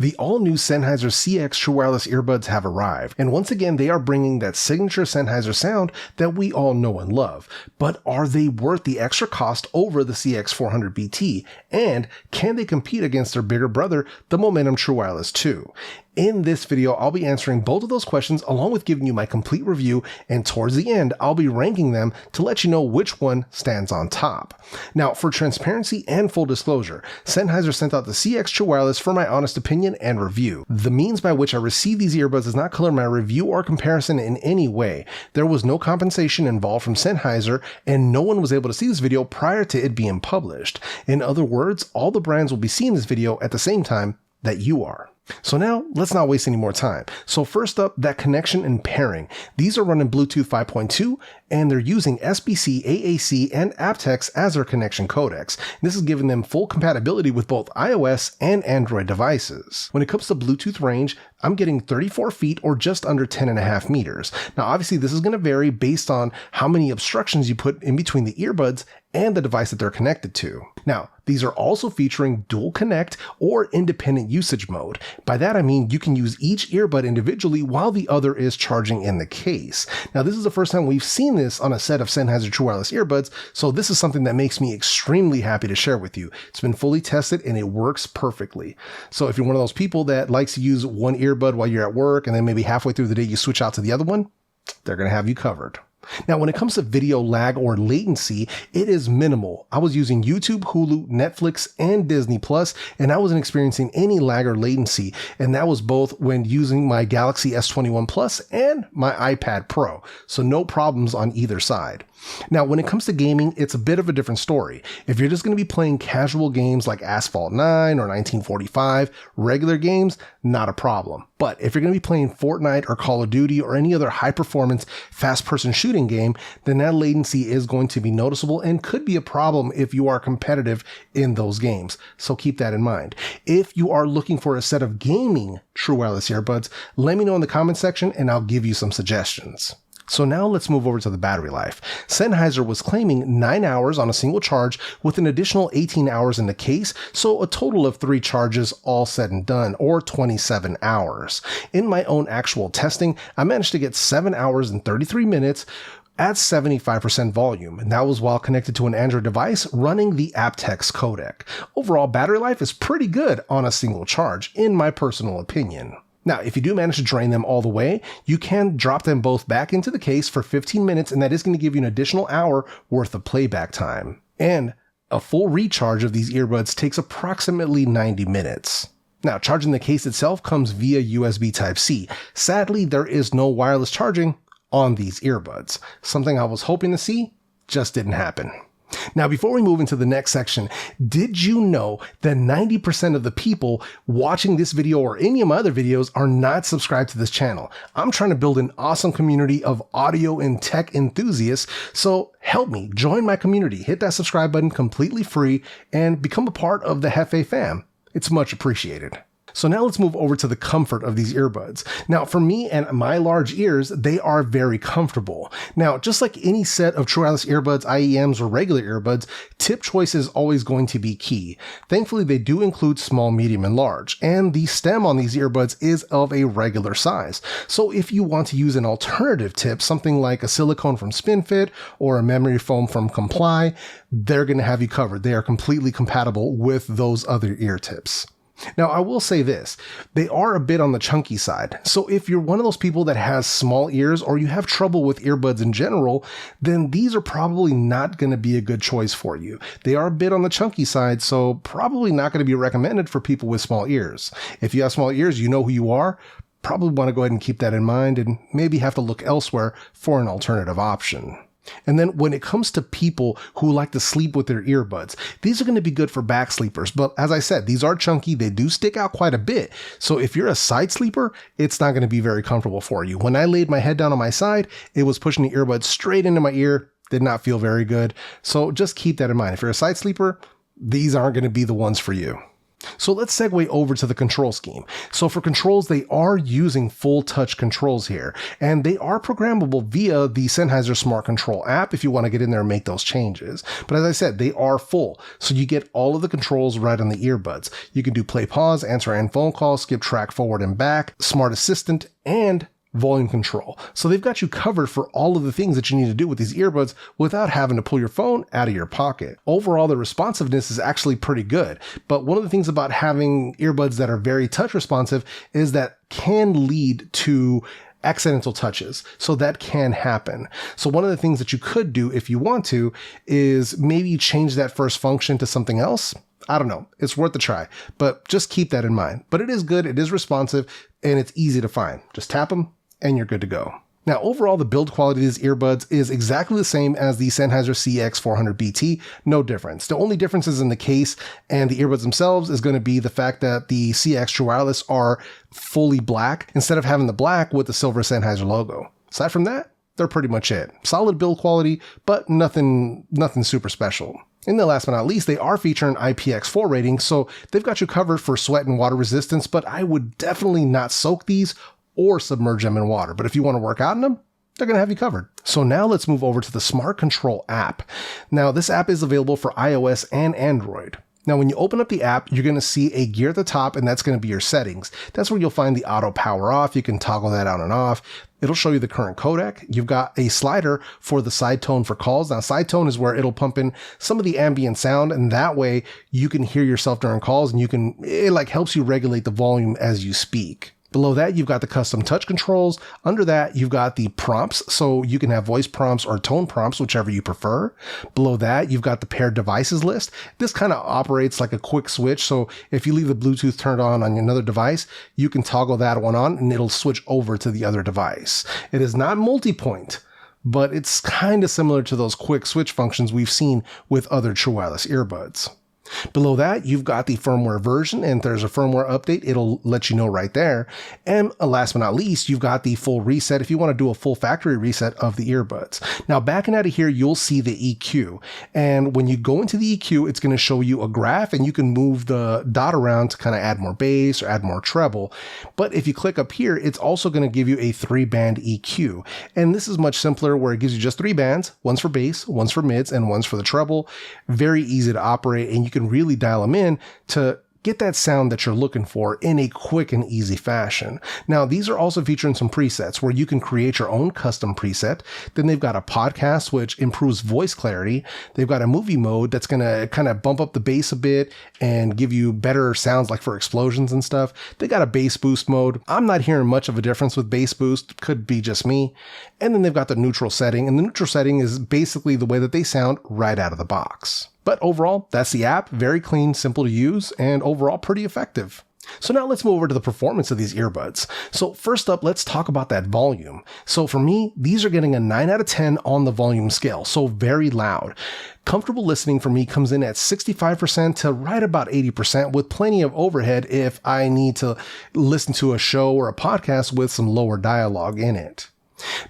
The all-new Sennheiser CX True Wireless earbuds have arrived, and once again they are bringing that signature Sennheiser sound that we all know and love. But are they worth the extra cost over the CX400BT, and can they compete against their bigger brother, the Momentum True Wireless 2? In this video, I'll be answering both of those questions along with giving you my complete review, and towards the end, I'll be ranking them to let you know which one stands on top. Now, for transparency and full disclosure, Sennheiser sent out the CX True Wireless for my honest opinion and review. The means by which I received these earbuds does not color my review or comparison in any way. There was no compensation involved from Sennheiser, and no one was able to see this video prior to it being published. In other words, all the brands will be seeing this video at the same time that you are. So now, let's not waste any more time. So first up, that connection and pairing. These are running Bluetooth 5.2, and they're using SBC, AAC, and aptX as their connection codecs. This is giving them full compatibility with both iOS and Android devices. When it comes to Bluetooth range, I'm getting 34 feet or just under 10.5 meters. Now obviously this is going to vary based on how many obstructions you put in between the earbuds and the device that they're connected to. Now, these are also featuring dual connect or independent usage mode. By that I mean you can use each earbud individually while the other is charging in the case. Now this is the first time we've seen this on a set of Sennheiser True Wireless earbuds, so this is something that makes me extremely happy to share with you. It's been fully tested and it works perfectly. So if you're one of those people that likes to use one earbud while you're at work and then maybe halfway through the day you switch out to the other one, they're going to have you covered. Now, when it comes to video lag or latency, it is minimal. I was using YouTube, Hulu, Netflix, and Disney Plus, and I wasn't experiencing any lag or latency, and that was both when using my Galaxy S21 Plus and my iPad Pro, so no problems on either side. Now, when it comes to gaming, it's a bit of a different story. If you're just going to be playing casual games like Asphalt 9 or 1945, regular games, not a problem. But if you're going to be playing Fortnite or Call of Duty or any other high-performance, fast-person shooting game, then that latency is going to be noticeable and could be a problem if you are competitive in those games. So keep that in mind. If you are looking for a set of gaming True Wireless earbuds, let me know in the comment section and I'll give you some suggestions. So now let's move over to the battery life. Sennheiser was claiming 9 hours on a single charge with an additional 18 hours in the case, so a total of 3 charges all said and done, or 27 hours. In my own actual testing, I managed to get 7 hours and 33 minutes at 75% volume, and that was while connected to an Android device running the aptX codec. Overall, battery life is pretty good on a single charge, in my personal opinion. Now, if you do manage to drain them all the way, you can drop them both back into the case for 15 minutes, and that is going to give you an additional hour worth of playback time. And a full recharge of these earbuds takes approximately 90 minutes. Now, charging the case itself comes via USB Type-C. Sadly, there is no wireless charging on these earbuds. Something I was hoping to see just didn't happen. Now, before we move into the next section, did you know that 90% of the people watching this video or any of my other videos are not subscribed to this channel? I'm trying to build an awesome community of audio and tech enthusiasts, so help me join my community. Hit that subscribe button completely free and become a part of the JEFE fam. It's much appreciated. So now let's move over to the comfort of these earbuds. Now, for me and my large ears, they are very comfortable. Now, just like any set of True Wireless earbuds, IEMs, or regular earbuds, tip choice is always going to be key. Thankfully, they do include small, medium, and large, and the stem on these earbuds is of a regular size. So if you want to use an alternative tip, something like a silicone from SpinFit or a memory foam from Comply, they're going to have you covered. They are completely compatible with those other ear tips. Now, I will say this, they are a bit on the chunky side. So if you're one of those people that has small ears or you have trouble with earbuds in general, then these are probably not going to be a good choice for you. They are a bit on the chunky side, so probably not going to be recommended for people with small ears. If you have small ears, you know who you are. Probably want to go ahead and keep that in mind and maybe have to look elsewhere for an alternative option. And then when it comes to people who like to sleep with their earbuds, these are going to be good for back sleepers. But as I said, these are chunky. They do stick out quite a bit. So if you're a side sleeper, it's not going to be very comfortable for you. When I laid my head down on my side, it was pushing the earbuds straight into my ear. Did not feel very good. So just keep that in mind. If you're a side sleeper, these aren't going to be the ones for you. So let's segue over to the control scheme. So for controls, they are using full touch controls here, and they are programmable via the Sennheiser Smart Control app if you want to get in there and make those changes. But as I said, they are full. So you get all of the controls right on the earbuds. You can do play, pause, answer and phone calls, skip track forward and back, smart assistant, and volume control. So they've got you covered for all of the things that you need to do with these earbuds without having to pull your phone out of your pocket. Overall, the responsiveness is actually pretty good. But one of the things about having earbuds that are very touch responsive is that can lead to accidental touches. So that can happen. So one of the things that you could do if you want to is maybe change that first function to something else. I don't know. It's worth a try, but just keep that in mind. But it is good. It is responsive and it's easy to find. Just tap them and you're good to go. Now, overall, the build quality of these earbuds is exactly the same as the Sennheiser CX400BT, no difference. The only differences in the case and the earbuds themselves is going to be the fact that the CX True Wireless are fully black instead of having the black with the silver Sennheiser logo. Aside from that, they're pretty much it. Solid build quality, but nothing super special. And then last but not least, they are featuring IPX4 rating, so they've got you covered for sweat and water resistance, but I would definitely not soak these or submerge them in water. But if you want to work out in them, they're going to have you covered. So now let's move over to the Smart Control app. Now this app is available for iOS and Android. Now, when you open up the app, you're going to see a gear at the top, and that's going to be your settings. That's where you'll find the auto power off. You can toggle that on and off. It'll show you the current codec. You've got a slider for the side tone for calls. Now, side tone is where it'll pump in some of the ambient sound, and that way you can hear yourself during calls, and it like helps you regulate the volume as you speak. Below that, you've got the custom touch controls. Under that, you've got the prompts, so you can have voice prompts or tone prompts, whichever you prefer. Below that, you've got the paired devices list. This kind of operates like a quick switch, so if you leave the Bluetooth turned on another device, you can toggle that one on and it'll switch over to the other device. It is not multi-point, but it's kind of similar to those quick switch functions we've seen with other True Wireless earbuds. Below that, you've got the firmware version, and if there's a firmware update, it'll let you know right there. And last but not least, you've got the full reset if you want to do a full factory reset of the earbuds. Now, backing out of here, you'll see the EQ. And when you go into the EQ, it's going to show you a graph, and you can move the dot around to kind of add more bass or add more treble. But if you click up here, it's also going to give you a 3-band EQ. And this is much simpler, where it gives you just 3 bands, one's for bass, one's for mids, and one's for the treble. Very easy to operate, and you can really dial them in to get that sound that you're looking for in a quick and easy fashion. Now, these are also featuring some presets where you can create your own custom preset. Then they've got a podcast, which improves voice clarity. They've got a movie mode that's going to kind of bump up the bass a bit and give you better sounds, like for explosions and stuff. They got a bass boost mode. I'm not hearing much of a difference with bass boost. Could be just me. And then they've got the neutral setting, and the neutral setting is basically the way that they sound right out of the box. But overall, that's the app. Very clean, simple to use, and overall pretty effective. So now let's move over to the performance of these earbuds. So first up, let's talk about that volume. So for me, these are getting a 9 out of 10 on the volume scale, so very loud. Comfortable listening for me comes in at 65% to right about 80%, with plenty of overhead if I need to listen to a show or a podcast with some lower dialogue in it.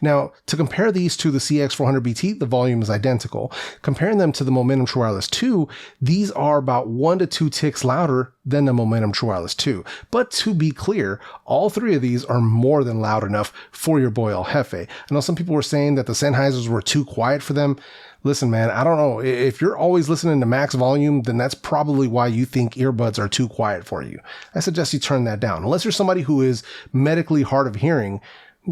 Now, to compare these to the CX400BT, the volume is identical. Comparing them to the Momentum True Wireless 2, these are about 1 to 2 ticks louder than the Momentum True Wireless 2. But to be clear, all 3 of these are more than loud enough for your boy El Jefe. I know some people were saying that the Sennheisers were too quiet for them. Listen, man, I don't know. If you're always listening to max volume, then that's probably why you think earbuds are too quiet for you. I suggest you turn that down. Unless you're somebody who is medically hard of hearing,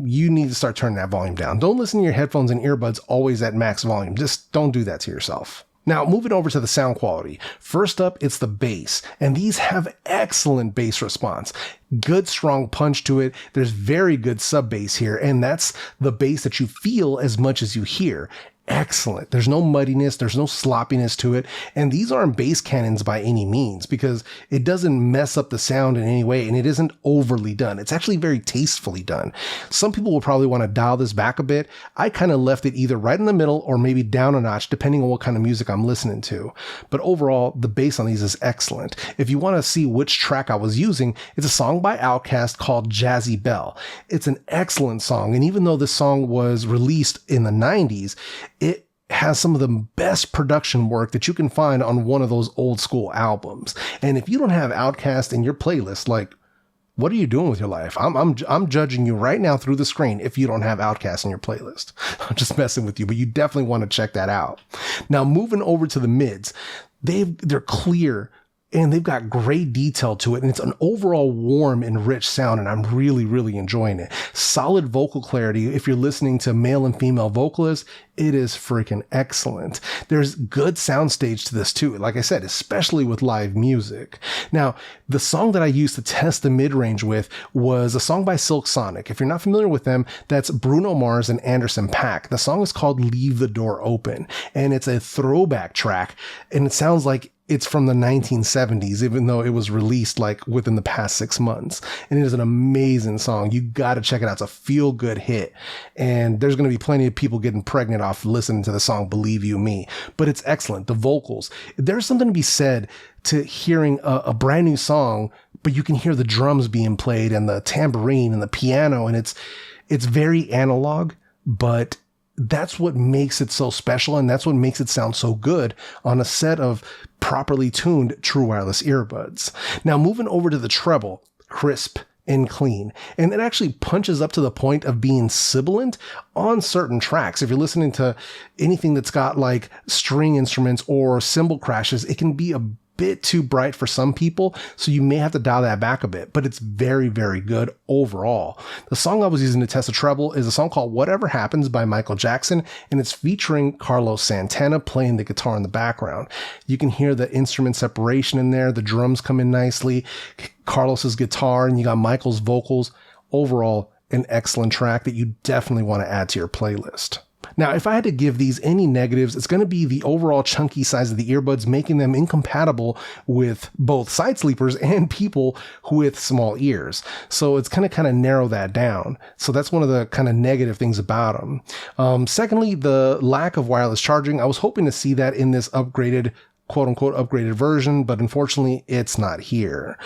you need to start turning that volume down. Don't listen to your headphones and earbuds always at max volume. Just don't do that to yourself. Now, moving over to the sound quality. First up, it's the bass, and these have excellent bass response. Good, strong punch to it. There's very good sub bass here, and that's the bass that you feel as much as you hear. Excellent. There's no muddiness. There's no sloppiness to it. And these aren't bass cannons by any means, because it doesn't mess up the sound in any way, and it isn't overly done. It's actually very tastefully done. Some people will probably want to dial this back a bit. I kind of left it either right in the middle or maybe down a notch, depending on what kind of music I'm listening to. But overall, the bass on these is excellent. If you want to see which track I was using, it's a song by Outkast called Jazzy Belle. It's an excellent song. And even though this song was released in the 90s, it has some of the best production work that you can find on one of those old school albums. And if you don't have Outkast in your playlist, like, what are you doing with your life? I'm judging you right now through the screen if you don't have Outkast in your playlist. I'm just messing with you, but you definitely want to check that out. Now, moving over to the mids, they're clear and they've got great detail to it. And it's an overall warm and rich sound. And I'm really, really enjoying it. Solid vocal clarity. If you're listening to male and female vocalists, it is freaking excellent. There's good soundstage to this too. Like I said, especially with live music. Now, the song that I used to test the mid-range with was a song by Silk Sonic. If you're not familiar with them, that's Bruno Mars and Anderson .Paak. The song is called Leave the Door Open, and it's a throwback track, and it sounds like it's from the 1970s, even though it was released like within the past 6 months. And it is an amazing song. You got to check it out. It's a feel good hit. And there's going to be plenty of people getting pregnant off listening to the song, Believe You Me, but it's excellent. The vocals, there's something to be said to hearing a brand new song, but you can hear the drums being played and the tambourine and the piano. And it's very analog, but that's what makes it so special, and that's what makes it sound so good on a set of properly tuned true wireless earbuds. Now, moving over to the treble, crisp and clean, and it actually punches up to the point of being sibilant on certain tracks. If you're listening to anything that's got like string instruments or cymbal crashes, it can be a bit too bright for some people, so you may have to dial that back a bit, but it's very, very good overall. The song I was using to test the treble is a song called Whatever Happens by Michael Jackson, and it's featuring Carlos Santana playing the guitar in the background. You can hear the instrument separation in there, the drums come in nicely, Carlos's guitar, and you got Michael's vocals. Overall, an excellent track that you definitely want to add to your playlist. Now, if I had to give these any negatives, it's going to be the overall chunky size of the earbuds, making them incompatible with both side sleepers and people with small ears. So it's going to kind of narrow that down. So that's one of the kind of negative things about them. Secondly, the lack of wireless charging. I was hoping to see that in this upgraded, quote unquote, upgraded version, but unfortunately it's not here.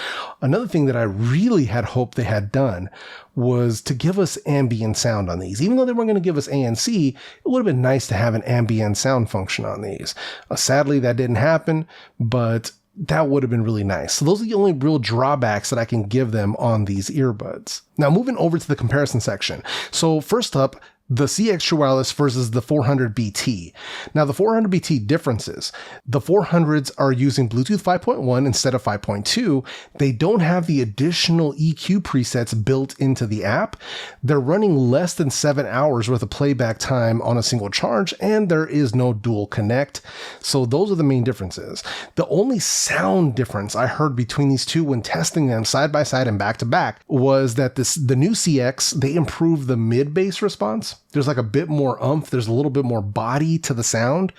Another thing that I really had hoped they had done was to give us ambient sound on these. Even though they weren't going to give us ANC, it would have been nice to have an ambient sound function on these. Sadly, that didn't happen, but that would have been really nice. So those are the only real drawbacks that I can give them on these earbuds. Now, moving over to the comparison section. So first up, the CX True Wireless versus the 400BT. Now, the 400BT differences. The 400s are using Bluetooth 5.1 instead of 5.2. They don't have the additional EQ presets built into the app. They're running less than 7 hours worth of playback time on a single charge, and there is no dual connect. So those are the main differences. The only sound difference I heard between these two when testing them side by side and back to back was that the new CX, they improved the mid-bass response. There's like a bit more oomph. There's a little bit more body to the sound.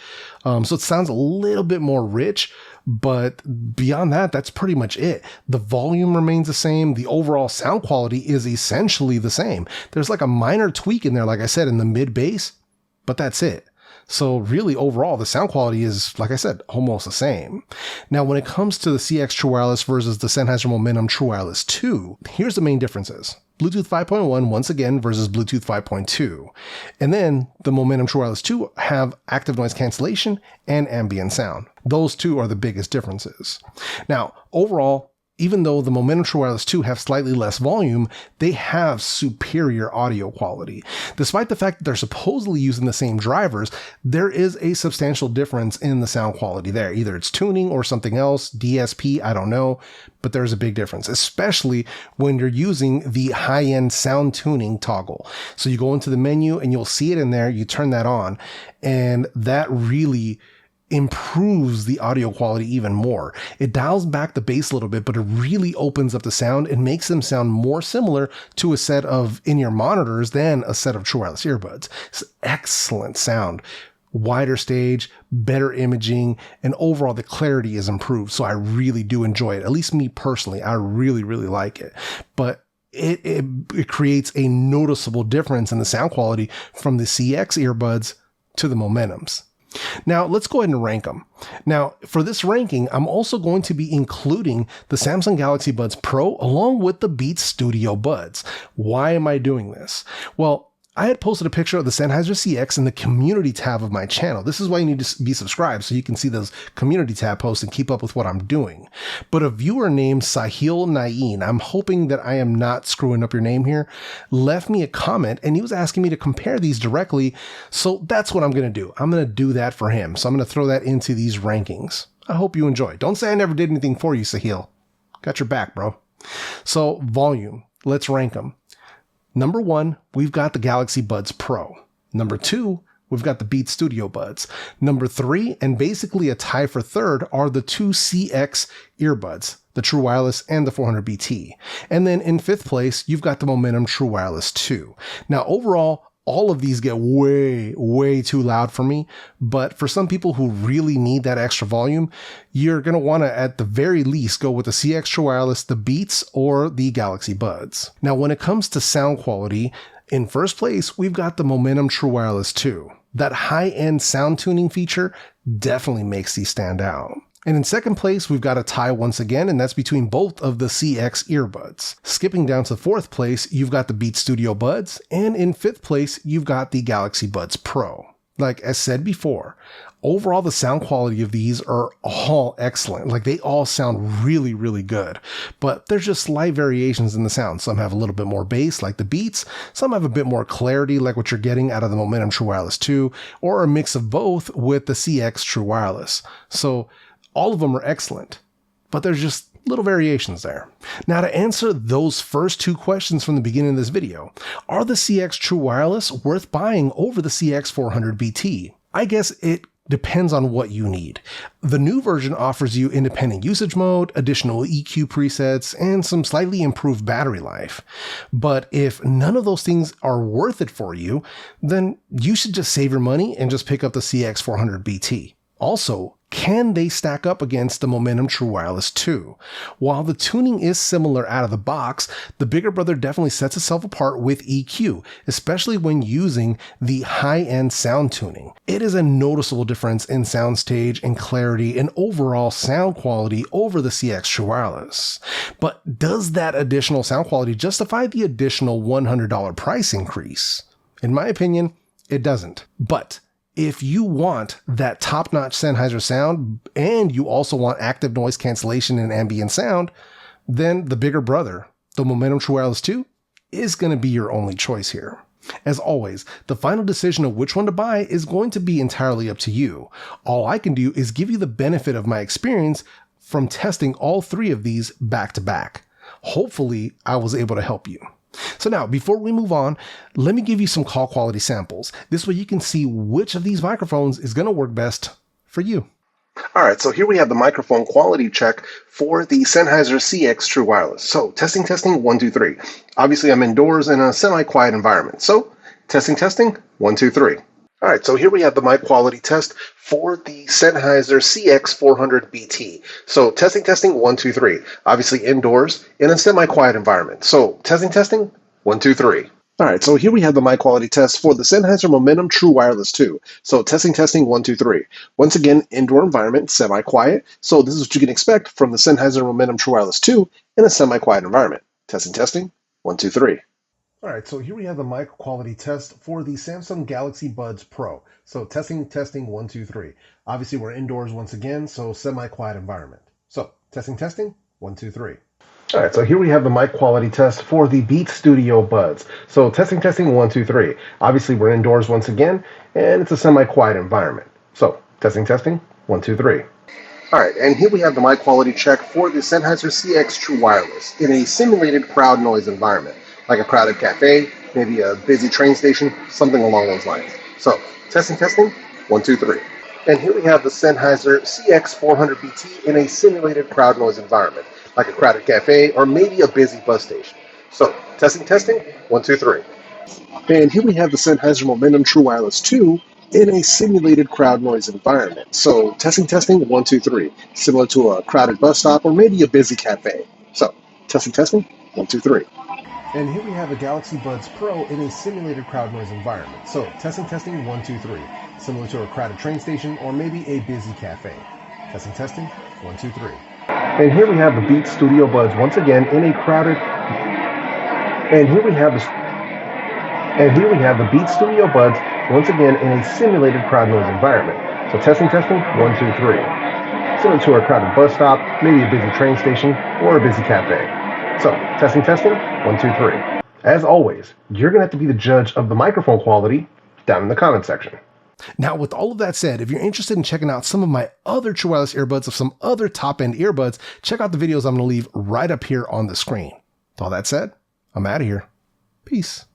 So it sounds a little bit more rich, but beyond that, that's pretty much it. The volume remains the same. The overall sound quality is essentially the same. There's like a minor tweak in there, like I said, in the mid bass, but that's it. So really overall, the sound quality is, like I said, almost the same. Now, when it comes to the CX True Wireless versus the Sennheiser Momentum True Wireless 2, here's the main differences. Bluetooth 5.1 once again versus Bluetooth 5.2. And then the Momentum True Wireless 2 have active noise cancellation and ambient sound. Those two are the biggest differences. Now, overall, even though the Momentum True Wireless 2 have slightly less volume, they have superior audio quality. Despite the fact that they're supposedly using the same drivers, there is a substantial difference in the sound quality there. Either it's tuning or something else, DSP, I don't know, but there's a big difference, especially when you're using the high-end sound tuning toggle. So you go into the menu and you'll see it in there, you turn that on, and that really improves the audio quality even more. It dials back the bass a little bit, but it really opens up the sound and makes them sound more similar to a set of in-ear monitors than a set of true wireless earbuds. It's excellent sound. Wider stage, better imaging, and overall the clarity is improved. So I really do enjoy it. At least me personally, I really, really like it. But it creates a noticeable difference in the sound quality from the CX earbuds to the Momentums. Now, let's go ahead and rank them. Now, for this ranking, I'm also going to be including the Samsung Galaxy Buds Pro along with the Beats Studio Buds. Why am I doing this? Well, I had posted a picture of the Sennheiser CX in the community tab of my channel. This is why you need to be subscribed so you can see those community tab posts and keep up with what I'm doing. But a viewer named Sahil Naeen, I'm hoping that I am not screwing up your name here, left me a comment and he was asking me to compare these directly. So that's what I'm going to do. I'm going to do that for him. So I'm going to throw that into these rankings. I hope you enjoy. Don't say I never did anything for you, Sahil. Got your back, bro. So volume, let's rank them. Number 1, we've got the Galaxy Buds Pro. Number 2, we've got the Beats Studio Buds. Number 3, and basically a tie for third, are the 2 CX earbuds, the True Wireless and the 400BT. And then in 5th place, you've got the Momentum True Wireless 2. Now, overall, all of these get way too loud for me, but for some people who really need that extra volume, you're going to want to, at the very least, go with the CX True Wireless, the Beats, or the Galaxy Buds. Now, when it comes to sound quality, in first place, we've got the Momentum True Wireless 2. That high-end sound tuning feature definitely makes these stand out. And in second place, we've got a tie once again, and that's between both of the CX earbuds. Skipping down to 4th place, you've got the Beats Studio Buds, and in 5th place, you've got the Galaxy Buds Pro. Like as said before, overall the sound quality of these are all excellent. Like they all sound really good, but there's just slight variations in the sound. Some have a little bit more bass like the Beats, some have a bit more clarity like what you're getting out of the Momentum True Wireless 2, or a mix of both with the CX True Wireless. So all of them are excellent, but there's just little variations there. Now, to answer those first 2 questions from the beginning of this video, are the CX True Wireless worth buying over the CX400BT? I guess it depends on what you need. The new version offers you independent usage mode, additional EQ presets, and some slightly improved battery life. But if none of those things are worth it for you, then you should just save your money and just pick up the CX400BT. Also, can they stack up against the Momentum True Wireless 2? While the tuning is similar out of the box, the bigger brother definitely sets itself apart with EQ, especially when using the high-end sound tuning. It is a noticeable difference in soundstage and clarity and overall sound quality over the CX True Wireless. But does that additional sound quality justify the additional $100 price increase? In my opinion, it doesn't. But if you want that top-notch Sennheiser sound and you also want active noise cancellation and ambient sound, then the bigger brother, the Momentum True Wireless 2, is going to be your only choice here. As always, the final decision of which one to buy is going to be entirely up to you. All I can do is give you the benefit of my experience from testing all 3 of these back to back. Hopefully, I was able to help you. So now, before we move on, let me give you some call quality samples. This way you can see which of these microphones is going to work best for you. All right, so here we have the microphone quality check for the Sennheiser CX True Wireless. So testing, 1, 2, 3. Obviously, I'm indoors in a semi-quiet environment. So testing, 1, 2, 3. All right, so here we have the mic quality test for the Sennheiser CX400BT. So testing, 1, 2, 3. Obviously indoors in a semi-quiet environment. So testing, 1, 2, 3. All right, so here we have the mic quality test for the Sennheiser Momentum True Wireless 2. So testing, 1, 2, 3. Once again, indoor environment, semi-quiet. So this is what you can expect from the Sennheiser Momentum True Wireless 2 in a semi-quiet environment. Testing, 1, 2, 3. All right, so here we have the mic quality test for the Samsung Galaxy Buds Pro. So testing, 1, 2, 3. Obviously, we're indoors once again, so semi-quiet environment. So testing, 1, 2, 3. All right, so here we have the mic quality test for the Beats Studio Buds. So testing, 1, 2, 3. Obviously, we're indoors once again, and it's a semi-quiet environment. So testing, 1, 2, 3. All right, and here we have the mic quality check for the Sennheiser CX True Wireless in a simulated crowd noise environment, like a crowded cafe, maybe a busy train station, something along those lines. So, testing, 1, 2, 3. And here we have the Sennheiser CX400BT in a simulated crowd noise environment, like a crowded cafe or maybe a busy bus station. So, testing, 1, 2, 3. And here we have the Sennheiser Momentum True Wireless 2 in a simulated crowd noise environment. So, testing, 1, 2, 3. Similar to a crowded bus stop or maybe a busy cafe. So, testing, 1, 2, 3. And here we have the Galaxy Buds Pro in a simulated crowd noise environment. So, testing, 1, 2, 3. Similar to a crowded train station or maybe a busy cafe. Testing, 1, 2, 3. And here we have the Beats Studio Buds once again in a crowded... And here we have the... And here we have the Beats Studio Buds, once again in a simulated crowd noise environment. So testing, 1, 2, 3. Similar to a crowded bus stop, maybe a busy train station, or a busy cafe. So, testing, 1, 2, 3. As always, you're going to have to be the judge of the microphone quality down in the comment section. Now, with all of that said, if you're interested in checking out some of my other true wireless earbuds of some other top-end earbuds, check out the videos I'm going to leave right up here on the screen. With all that said, I'm out of here. Peace.